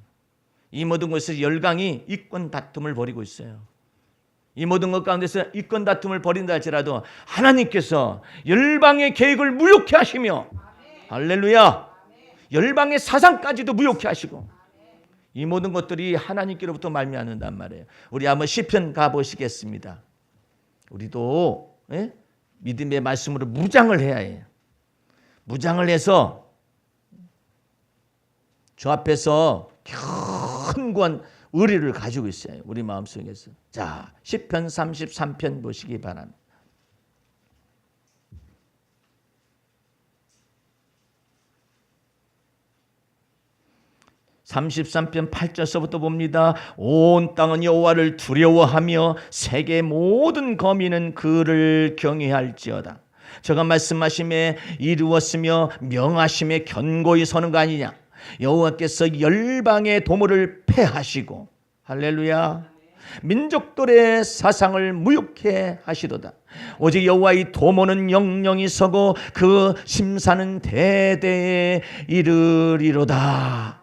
이 모든 것에서 열강이 이권 다툼을 벌이고 있어요. 이 모든 것 가운데서 이권 다툼을 벌인다 할지라도 하나님께서 열방의 계획을 무효케 하시며 할렐루야, 열방의 사상까지도 무효케 하시고 이 모든 것들이 하나님께로부터 말미암는단 말이에요. 우리 한번 시편 가보시겠습니다. 우리도 믿음의 말씀으로 무장을 해야 해요. 무장을 해서 주 앞에서 견고한 의리를 가지고 있어요. 우리 마음속에서. 자, 시편 33편 보시기 바랍니다. 33편 8절서부터 봅니다. 온 땅은 여호와를 두려워하며 세계 모든 거민은 그를 경외할지어다. 저가 말씀하심에 이루었으며 명하심에 견고히 서는 거 아니냐. 여호와께서 열방의 도모를 패하시고 할렐루야 민족들의 사상을 무욕해 하시도다. 오직 여호와의 도모는 영영이 서고 그 심사는 대대에 이르리로다.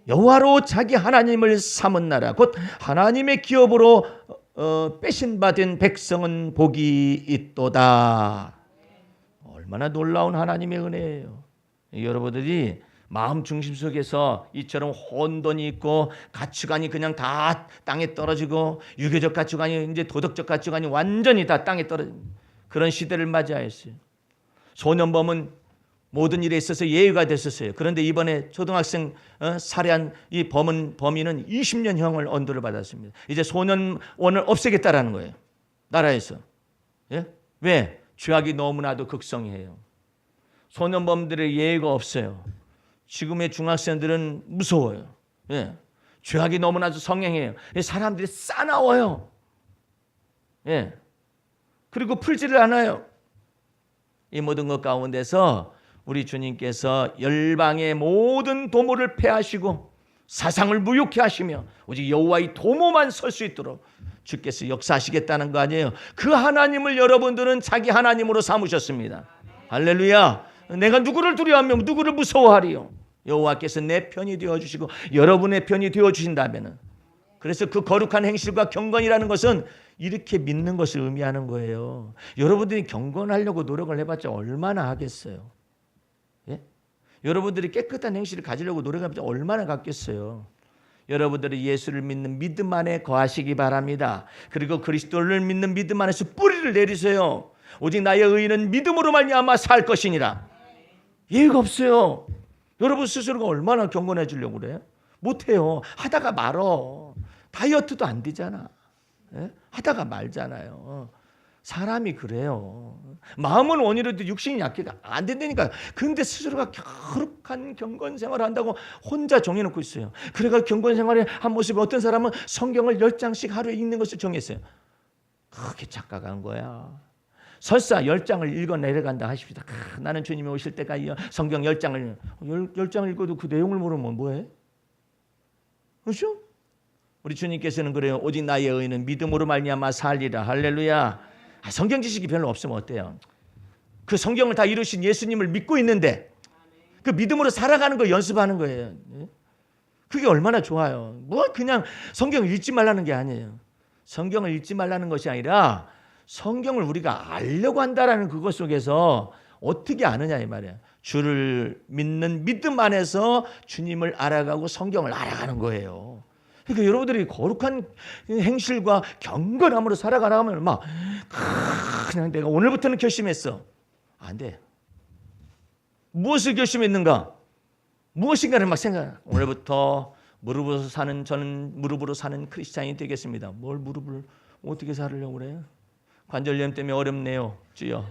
여호와로 자기 하나님을 삼은 나라 곧 하나님의 기업으로 빼신 받은 백성은 복이 있도다. 얼마나 놀라운 하나님의 은혜예요. 여러분들이 마음 중심 속에서 이처럼 혼돈이 있고 가치관이 그냥 다 땅에 떨어지고 유교적 가치관이 이제 도덕적 가치관이 완전히 다 땅에 떨어진 그런 시대를 맞이하였어요. 소년범은 모든 일에 있어서 예외가 됐었어요. 그런데 이번에 초등학생 살해한 이 범인은 20년형을 언도를 받았습니다. 이제 소년원을 없애겠다라는 거예요. 나라에서. 예? 왜? 죄악이 너무나도 극성해요. 소년범들의 예외가 없어요. 지금의 중학생들은 무서워요. 예. 죄악이 너무나도 성행해요. 사람들이 싸나워요. 예. 그리고 풀지를 않아요. 이 모든 것 가운데서 우리 주님께서 열방의 모든 도모를 패하시고 사상을 무욕해 하시며 오직 여호와의 도모만 설 수 있도록 주께서 역사하시겠다는 거 아니에요. 그 하나님을 여러분들은 자기 하나님으로 삼으셨습니다. 할렐루야. 내가 누구를 두려워하며 누구를 무서워하리요. 여호와께서 내 편이 되어주시고 여러분의 편이 되어주신다면 그래서 그 거룩한 행실과 경건이라는 것은 이렇게 믿는 것을 의미하는 거예요. 여러분들이 경건하려고 노력을 해봤자 얼마나 하겠어요. 예? 여러분들이 깨끗한 행실을 가지려고 노력해봤자 얼마나 갖겠어요. 여러분들이 예수를 믿는 믿음 안에 거하시기 바랍니다. 그리고 그리스도를 믿는 믿음 안에서 뿌리를 내리세요. 오직 나의 의인은 믿음으로 말미암아 살 것이니라. 예의가 없어요. 여러분 스스로가 얼마나 경건해지려고 그래? 못해요. 하다가 말어. 다이어트도 안 되잖아. 예? 하다가 말잖아요. 사람이 그래요. 마음은 원이라도 육신이 약해가 안 된다니까. 근데 스스로가 거룩한 경건 생활을 한다고 혼자 정해놓고 있어요. 그래가 경건 생활의 한 모습이 어떤 사람은 성경을 10장씩 하루에 읽는 것을 정했어요. 그게 착각한 거야. 설사 10장을 읽어 내려간다 하십시다. 나는 주님이 오실 때까지 성경 10장을 10장을 읽어도 그 내용을 모르면 뭐해? 그렇죠? 우리 주님께서는 그래요. 오직 나의 의인은 믿음으로 말미암아 살리라. 할렐루야. 성경 지식이 별로 없으면 어때요? 그 성경을 다 이루신 예수님을 믿고 있는데 그 믿음으로 살아가는 걸 연습하는 거예요. 그게 얼마나 좋아요. 뭐 그냥 성경을 읽지 말라는 게 아니에요. 성경을 읽지 말라는 것이 아니라 성경을 우리가 알려고 한다라는 그것 속에서 어떻게 아느냐 이 말이에요. 주를 믿는 믿음 안에서 주님을 알아가고 성경을 알아가는 거예요. 그러니까 여러분들이 거룩한 행실과 경건함으로 살아가라면 막 그냥 내가 오늘부터는 결심했어. 안 돼. 무엇을 결심했는가? 무엇인가를 막 생각. 오늘부터 저는 무릎으로 사는 크리스찬이 되겠습니다. 뭘 무릎을 어떻게 살으려고 그래요? 관절염 때문에 어렵네요. 주여.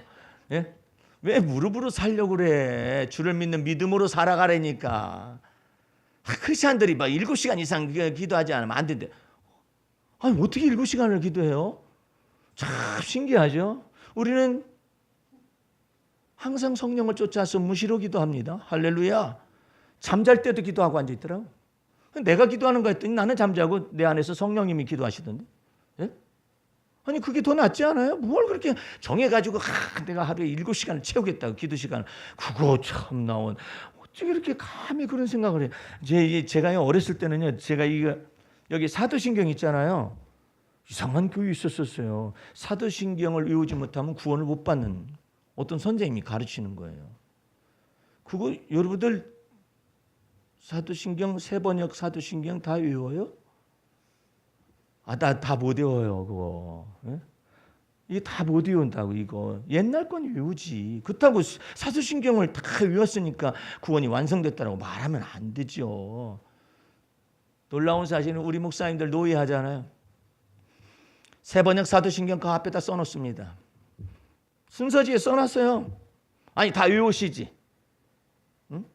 예? 왜 무릎으로 살려고 그래? 주를 믿는 믿음으로 살아가라니까. 크리스찬들이 막 7시간 이상 기도하지 않으면 안 된대. 아니 어떻게 7시간을 기도해요? 참 신기하죠. 우리는 항상 성령을 쫓아서 무시로 기도합니다. 할렐루야. 잠잘 때도 기도하고 앉아있더라고. 내가 기도하는 거 했더니 나는 잠자고 내 안에서 성령님이 기도하시던데. 예? 아니 그게 더 낫지 않아요? 뭘 그렇게 정해가지고 내가 하루에 7시간을 채우겠다고 기도 시간을. 그거 참 나온. 어떻게 이렇게 감히 그런 생각을 해? 제가 어렸을 때는요. 제가 여기 사도신경 있잖아요. 이상한 교육이 있었어요. 사도신경을 외우지 못하면 구원을 못 받는 어떤 선생님이 가르치는 거예요. 그거 여러분들 사도신경 세번역 사도신경 다 외워요? 나 다 못 외워요 그거. 예? 이게 다 못 외운다고 이거. 옛날 건 외우지. 그렇다고 사도신경을 다 외웠으니까 구원이 완성됐다고 말하면 안 되죠. 놀라운 사실은 우리 목사님들 노예하잖아요. 세번역 사도신경 그 앞에다 써놓습니다. 순서지에 써놨어요. 아니 다 외우시지. 응?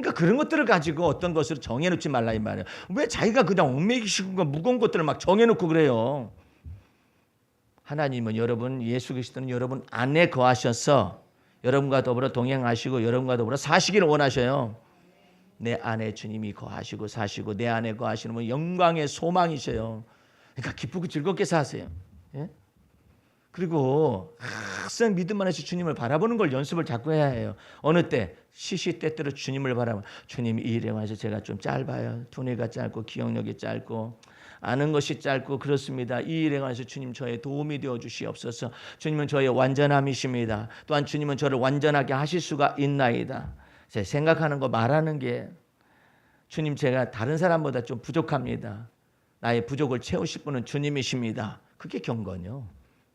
그러니까 그런 것들을 가지고 어떤 것으로 정해놓지 말라 이 말이에요. 왜 자기가 그냥 얽매이시고 무거운 것들을 막 정해놓고 그래요. 하나님은 여러분, 예수 그리스도는 여러분 안에 거하셔서 여러분과 더불어 동행하시고 여러분과 더불어 사시기를 원하셔요. 내 안에 주님이 거하시고 사시고 내 안에 거하시는 분 영광의 소망이셔요. 그러니까 기쁘고 즐겁게 사세요. 예? 그리고 항상 믿음 안에서 주님을 바라보는 걸 연습을 자꾸 해야 해요. 어느 때? 시시때때로 주님을 바라보면 주님 이 일에 와서 제가 좀 짧아요. 두뇌가 짧고 기억력이 짧고 아는 것이 짧고 그렇습니다. 이 일에 관해서 주님 저의 도움이 되어 주시옵소서. 주님은 저의 완전함이십니다. 또한 주님은 저를 완전하게 하실 수가 있나이다. 제가 생각하는 거 말하는 게 주님 제가 다른 사람보다 좀 부족합니다. 나의 부족을 채우실 분은 주님이십니다. 그게 경건이요.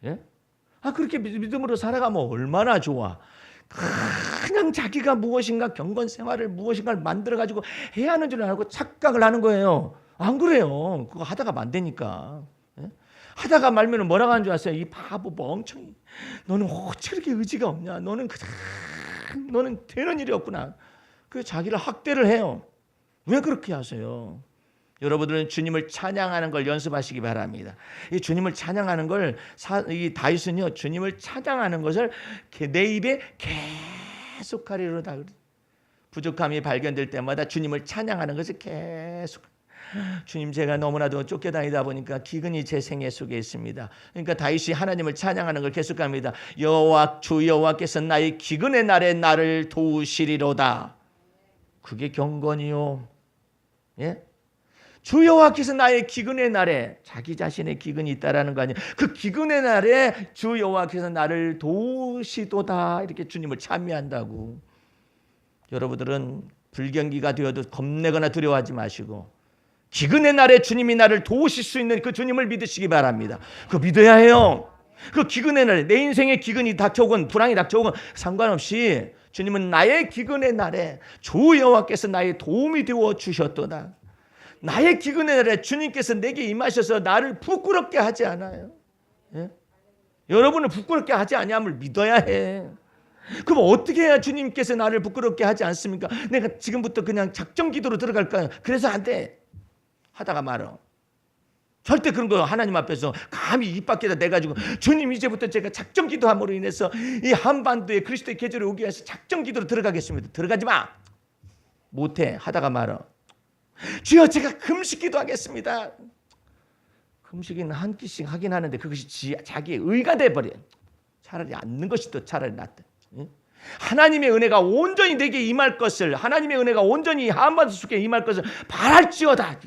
예? 그렇게 믿음으로 살아가면 얼마나 좋아. 그냥 자기가 무엇인가 경건 생활을 무엇인가를 만들어가지고 해야 하는 줄 알고 착각을 하는 거예요. 안 그래요. 그거 하다가 안 되니까. 예? 하다가 말면 뭐라고 하는 줄 아세요? 이 바보 멍청이. 너는 어찌 그렇게 의지가 없냐. 너는 되는 일이 없구나. 그 자기를 학대를 해요. 왜 그렇게 하세요? 여러분들은 주님을 찬양하는 걸 연습하시기 바랍니다. 이 주님을 찬양하는 걸 이 다윗은요 주님을 찬양하는 것을 내 입에 계속하리로다. 부족함이 발견될 때마다 주님을 찬양하는 것을 계속. 주님 제가 너무나도 쫓겨다니다 보니까 기근이 제 생애 속에 있습니다. 그러니까 다윗이 하나님을 찬양하는 걸 계속합니다. 주 여호와께서 나의 기근의 날에 나를 도우시리로다. 그게 경건이요. 예? 주 여호와께서 나의 기근의 날에 자기 자신의 기근이 있다라는 거 아니에요. 그 기근의 날에 주 여호와께서 나를 도우시도다. 이렇게 주님을 찬미한다고. 여러분들은 불경기가 되어도 겁내거나 두려워하지 마시고 기근의 날에 주님이 나를 도우실 수 있는 그 주님을 믿으시기 바랍니다. 그거 믿어야 해요. 그 기근의 날에 내 인생의 기근이 닥쳐오건 불황이 닥쳐오건 상관없이 주님은 나의 기근의 날에 주 여호와께서 나의 도움이 되어 주셨도다. 나의 기근의 날에 주님께서 내게 임하셔서 나를 부끄럽게 하지 않아요. 예? 여러분을 부끄럽게 하지 아니함을 믿어야 해. 그럼 어떻게 해야 주님께서 나를 부끄럽게 하지 않습니까? 내가 지금부터 그냥 작정 기도로 들어갈까요? 그래서 안 돼. 하다가 말어. 절대 그런 거 하나님 앞에서 감히 입 밖에다 내가지고 주님 이제부터 제가 작정 기도함으로 인해서 이 한반도에 그리스도의 계절에 오기 위해서 작정 기도로 들어가겠습니다. 들어가지 마. 못해. 하다가 말어. 주여 제가 금식 기도하겠습니다. 금식은 한 끼씩 하긴 하는데 그것이 자기의 의가 돼버려요. 차라리 않는 것이 더 차라리 낫다. 하나님의 은혜가 온전히 내게 임할 것을 하나님의 은혜가 온전히 한반도 속에 임할 것을 바랄지어다.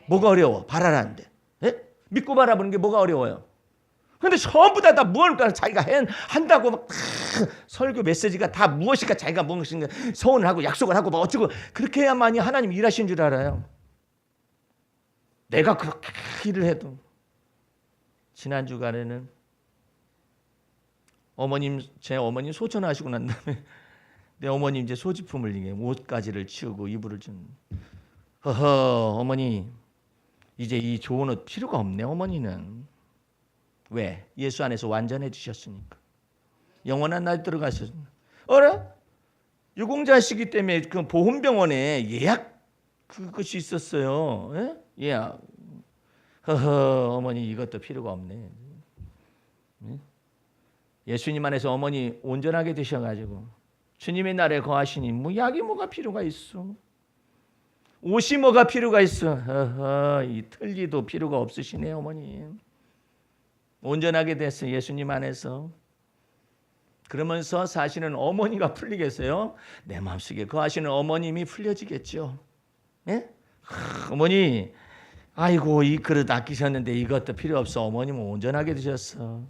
뭐가 어려워? 바라라는데. 예? 믿고 바라보는 게 뭐가 어려워요? 그런데 전부 다 무엇일까 자기가 한다고 막 설교 메시지가 다 무엇일까 자기가 무엇인가 소원을 하고 약속을 하고 뭐 어쩌고 그렇게 해야만이 하나님 일하신 줄 알아요. 내가 그렇게 일을 해도. 지난 주간에는 제 어머님 소천하시고 난 다음에 내 어머님 이제 소지품을 이게 옷가지를 치우고 이불을 좀 어머니 이제 이 좋은 옷 필요가 없네 어머니는. 왜? 예수 안에서 완전해지셨으니까. 영원한 날 들어가셨으니까. 어라? 유공자시기 때문에 그 보훈병원에 예약 그것이 있었어요. 예? 예약. 어머니 이것도 필요가 없네. 예수님 안에서 어머니 온전하게 되셔가지고 주님의 날에 거하시니 뭐 약이 뭐가 필요가 있어. 옷이 뭐가 필요가 있어. 이 틀니도 필요가 없으시네 어머니. 온전하게 됐어요. 예수님 안에서. 그러면서 사실은 어머니가 풀리겠어요? 내 마음속에 거하시는 어머님이 풀려지겠죠. 예? 어머니 아이고 이 그릇 아끼셨는데 이것도 필요 없어. 어머님은 온전하게 드셨어.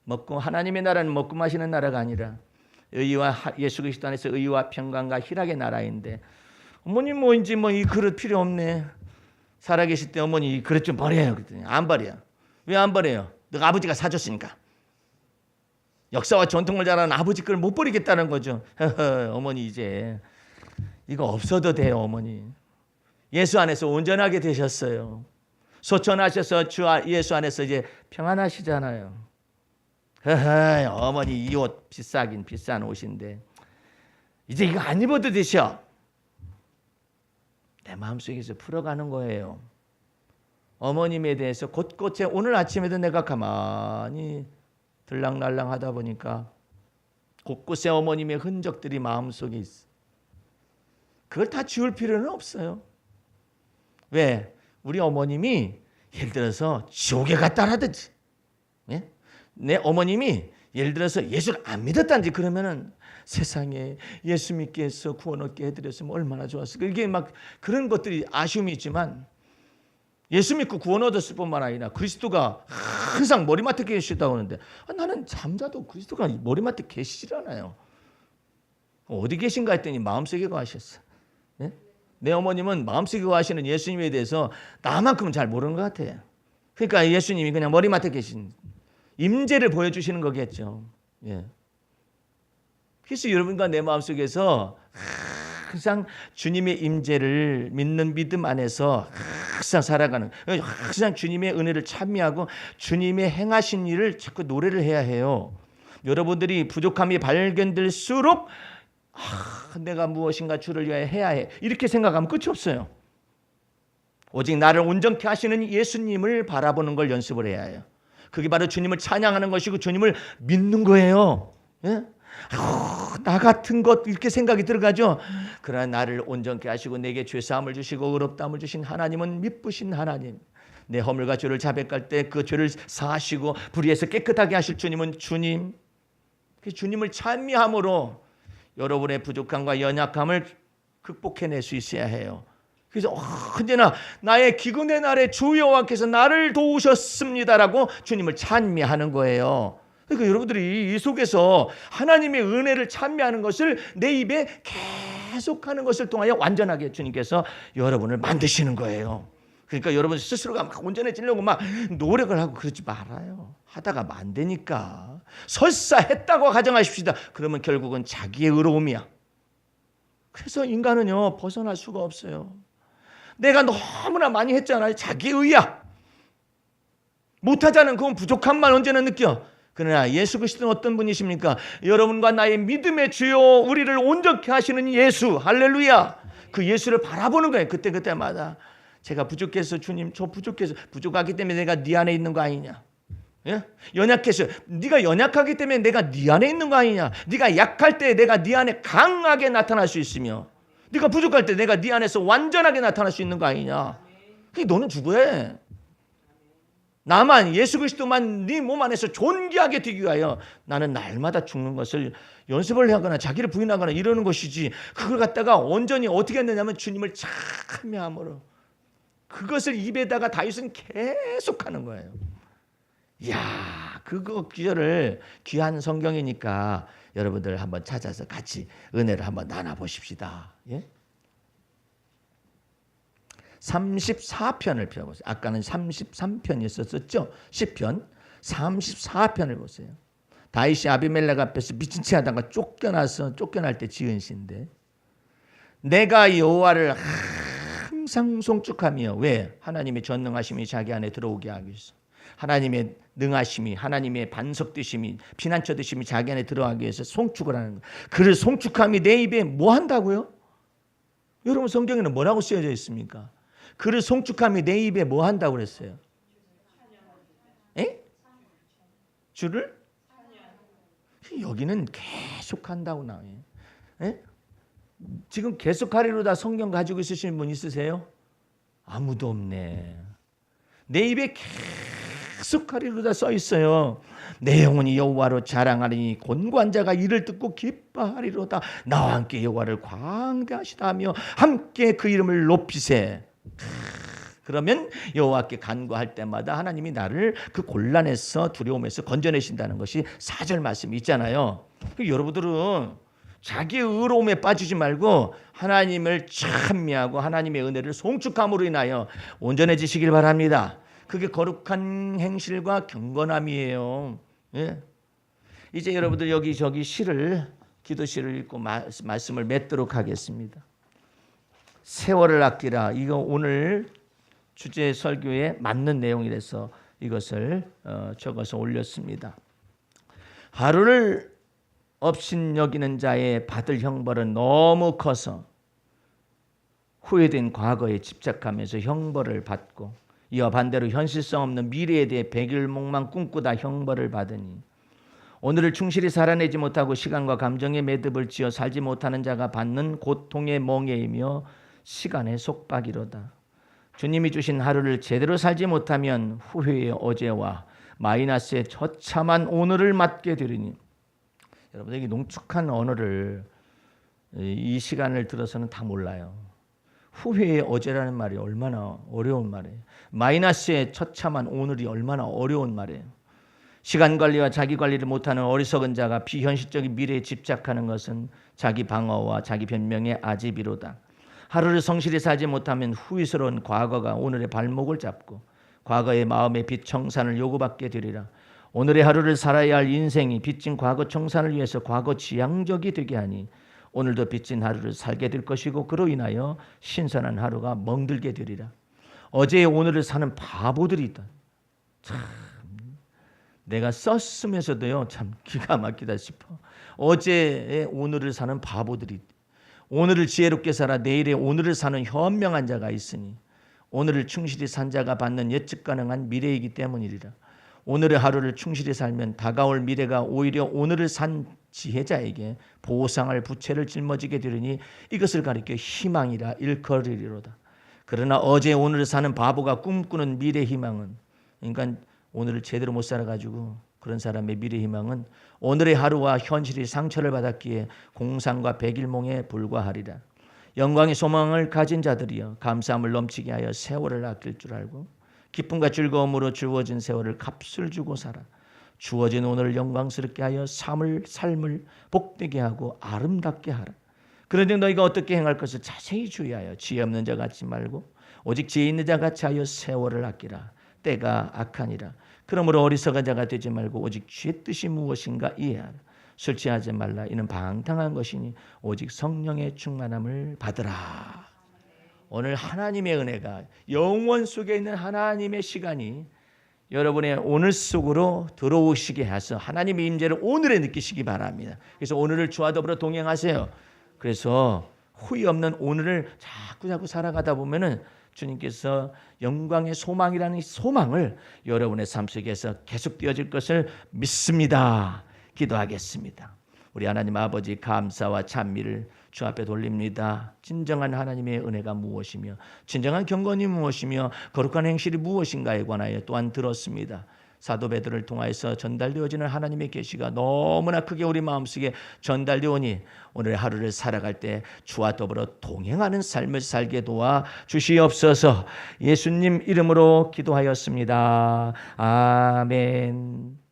먹고 하나님의 나라는 먹고 마시는 나라가 아니라 의와 예수 그리스도 안에서 의와 평강과 희락의 나라인데 어머님 뭐인지 뭐 이 그릇 필요 없네. 살아계실 때 어머니 이 그릇 좀 버려요. 그랬더니 안 버려. 왜 안 버려요? 너가 아버지가 사줬으니까. 역사와 전통을 잘 아는 아버지 걸 못 버리겠다는 거죠. 어머니 이제 이거 없어도 돼요. 어머니. 예수 안에서 온전하게 되셨어요. 소천하셔서 주 예수 안에서 이제 평안하시잖아요. 어머니 이 옷 비싸긴 비싼 옷인데 이제 이거 안 입어도 되셔. 내 마음속에서 풀어가는 거예요. 어머님에 대해서 곳곳에 오늘 아침에도 내가 가만히 들락날락 하다 보니까 곳곳에 어머님의 흔적들이 마음속에 있어. 그걸 다 지울 필요는 없어요. 왜? 우리 어머님이 예를 들어서 지옥에 갔다라든지, 예? 내 어머님이 예를 들어서 예수를 안 믿었다든지 그러면은 세상에 예수 믿게 해서 구원 얻게 해드렸으면 얼마나 좋았을까. 이게 막 그런 것들이 아쉬움이 있지만 예수 믿고 구원 얻었을 뿐만 아니라 그리스도가 항상 머리맡에 계시다고 하는데 나는 잠자도 그리스도가 머리맡에 계시질 않아요. 어디 계신가 했더니 마음속에 거하셨어. 네? 내 어머님은 마음속에 거하시는 예수님에 대해서 나만큼은 잘 모르는 것 같아요. 그러니까 예수님이 그냥 머리맡에 계신 임재를 보여주시는 거겠죠. 예. 그래서 여러분과 내 마음속에서 항상 주님의 임재를 믿는 믿음 안에서 항상 살아가는, 항상 주님의 은혜를 찬미하고 주님의 행하신 일을 자꾸 노래를 해야 해요. 여러분들이 부족함이 발견될수록 내가 무엇인가 주를 위하여 해야 해 이렇게 생각하면 끝이 없어요. 오직 나를 온전케 하시는 예수님을 바라보는 걸 연습을 해야 해요. 그게 바로 주님을 찬양하는 것이고 주님을 믿는 거예요. 예? 나 같은 것 이렇게 생각이 들어가죠. 그러나 나를 온전케 하시고 내게 죄사함을 주시고 의롭다함을 주신 하나님은 미쁘신 하나님. 내 허물과 죄를 자백할 때 그 죄를 사하시고 불의에서 깨끗하게 하실 주님은 주님. 주님을 찬미함으로 여러분의 부족함과 연약함을 극복해낼 수 있어야 해요. 그래서 언제나 나의 기근의 날에 주 여호와께서 나를 도우셨습니다라고 주님을 찬미하는 거예요. 그러니까 여러분들이 이 속에서 하나님의 은혜를 찬미하는 것을 내 입에 계속하는 것을 통하여 완전하게 주님께서 여러분을 만드시는 거예요. 그러니까 여러분 스스로가 막 온전해지려고 막 노력을 하고 그러지 말아요. 하다가 안 되니까. 설사 했다고 가정하십시다. 그러면 결국은 자기의 의로움이야. 그래서 인간은요 벗어날 수가 없어요. 내가 너무나 많이 했잖아요. 자기의 의야. 못하자는 그건 부족함만 언제나 느껴. 그러나 예수 그리스도는 어떤 분이십니까? 여러분과 나의 믿음의 주요 우리를 온전케 하시는 예수. 할렐루야. 그 예수를 바라보는 거예요. 그때마다. 제가 부족해서 주님 저 부족해서 부족하기 때문에 내가 네 안에 있는 거 아니냐. 예? 연약해서 네가 연약하기 때문에 내가 네 안에 있는 거 아니냐. 네가 약할 때 내가 네 안에 강하게 나타날 수 있으며 네가 부족할 때 내가 네 안에서 완전하게 나타날 수 있는 거 아니냐. 그러니까 너는 죽어야 해. 나만 예수 그리스도만 네 몸 안에서 존귀하게 되기 위하여 나는 날마다 죽는 것을 연습을 하거나 자기를 부인하거나 이러는 것이지 그걸 갖다가 온전히 어떻게 했느냐면 주님을 찬미함으로 그것을 입에다가 다윗은 계속하는 거예요. 이야 그거 기절을 귀한 성경이니까 여러분들 한번 찾아서 같이 은혜를 한번 나눠보십시다. 예? 34편을 펴보세요. 아까는 33편이었었죠. 10편 34편을 보세요. 다윗이 아비멜렉 앞에서 미친 체 하다가 쫓겨날 때 지은 시인데 내가 여호와를 항상 송축하며 왜? 하나님의 전능하심이 자기 안에 들어오게 하기 위해서 하나님의 능하심이 하나님의 반석되심이 피난처되심이 자기 안에 들어가기 위해서 송축을 하는 거예요. 그를 송축함이 내 입에 뭐 한다고요? 여러분 성경에는 뭐라고 쓰여져 있습니까? 그를 송축함이 내 입에 뭐 한다고 그랬어요? 에? 주를? 여기는 계속한다고 나와요. 에? 지금 계속하리로다 성경 가지고 있으신 분 있으세요? 아무도 없네. 내 입에 계속하리로다 써 있어요. 내 영혼이 여호와로 자랑하리니 곤고한 자가 이를 듣고 기뻐하리로다. 나와 함께 여호와를 광대하시다며 함께 그 이름을 높이세. 그러면 여호와께 간구할 때마다 하나님이 나를 그 곤란에서 두려움에서 건져내신다는 것이 4절 말씀이 있잖아요. 여러분들은 자기의 의로움에 빠지지 말고 하나님을 찬미하고 하나님의 은혜를 송축함으로 인하여 온전해지시길 바랍니다. 그게 거룩한 행실과 경건함이에요. 예. 이제 여러분들 여기저기 기도시를 읽고 말씀을 맺도록 하겠습니다. 세월을 아끼라. 이거 오늘 주제 설교에 맞는 내용이라서 이것을 적어서 올렸습니다. 하루를 업신여기는 자의 받을 형벌은 너무 커서 후회된 과거에 집착하면서 형벌을 받고 이와 반대로 현실성 없는 미래에 대해 백일몽만 꿈꾸다 형벌을 받으니 오늘을 충실히 살아내지 못하고 시간과 감정의 매듭을 지어 살지 못하는 자가 받는 고통의 멍에이며 시간의 속박이로다. 주님이 주신 하루를 제대로 살지 못하면 후회의 어제와 마이너스의 처참한 오늘을 맞게 되리니 여러분에게 농축한 언어를 이 시간을 들어서는 다 몰라요. 후회의 어제라는 말이 얼마나 어려운 말이에요. 마이너스의 처참한 오늘이 얼마나 어려운 말이에요. 시간 관리와 자기 관리를 못하는 어리석은 자가 비현실적인 미래에 집착하는 것은 자기 방어와 자기 변명의 아집이로다. 하루를 성실히 살지 못하면 후회스러운 과거가 오늘의 발목을 잡고 과거의 마음의 빚 청산을 요구받게 되리라. 오늘의 하루를 살아야 할 인생이 빚진 과거 청산을 위해서 과거 지향적이 되게 하니 오늘도 빚진 하루를 살게 될 것이고 그로 인하여 신선한 하루가 멍들게 되리라. 어제의 오늘을 사는 바보들이 있다. 참 내가 썼으면서도요 참 기가 막히다 싶어. 어제의 오늘을 사는 바보들이 있다. 오늘을 지혜롭게 살아 내일의 오늘을 사는 현명한 자가 있으니 오늘을 충실히 산 자가 받는 예측 가능한 미래이기 때문이리라. 오늘의 하루를 충실히 살면 다가올 미래가 오히려 오늘을 산 지혜자에게 보상할 부채를 짊어지게 되리니 이것을 가리켜 희망이라 일컬으리로다. 그러나 어제 오늘을 사는 바보가 꿈꾸는 미래 희망은 그러니까 오늘을 제대로 못 살아가지고 그런 사람의 미래 희망은 오늘의 하루와 현실이 상처를 받았기에 공상과 백일몽에 불과하리라. 영광의 소망을 가진 자들이여 감사함을 넘치게 하여 세월을 아낄 줄 알고 기쁨과 즐거움으로 주어진 세월을 값을 주고 살아. 주어진 오늘을 영광스럽게 하여 삶을 복되게 하고 아름답게 하라. 그런데 너희가 어떻게 행할 것을 자세히 주의하여 지혜 없는 자 같지 말고 오직 지혜 있는 자 같이 하여 세월을 아끼라. 때가 악하니라. 그러므로 어리석은 자가 되지 말고 오직 주의 뜻이 무엇인가 이해하라. 술 취하지 말라. 이는 방탕한 것이니 오직 성령의 충만함을 받으라. 오늘 하나님의 은혜가 영원 속에 있는 하나님의 시간이 여러분의 오늘 속으로 들어오시게 해서 하나님의 임재를 오늘에 느끼시기 바랍니다. 그래서 오늘을 주와 더불어 동행하세요. 그래서 후회 없는 오늘을 자꾸 살아가다 보면은 주님께서 영광의 소망이라는 이 소망을 여러분의 삶 속에서 계속 되어질 것을 믿습니다. 기도하겠습니다. 우리 하나님 아버지 감사와 찬미를 주 앞에 돌립니다. 진정한 하나님의 은혜가 무엇이며 진정한 경건이 무엇이며 거룩한 행실이 무엇인가에 관하여 또한 들었습니다. 사도 베드로를 통하여서 전달되어지는 하나님의 계시가 너무나 크게 우리 마음속에 전달되오니 오늘 하루를 살아갈 때 주와 더불어 동행하는 삶을 살게 도와 주시옵소서. 예수님 이름으로 기도하였습니다. 아멘.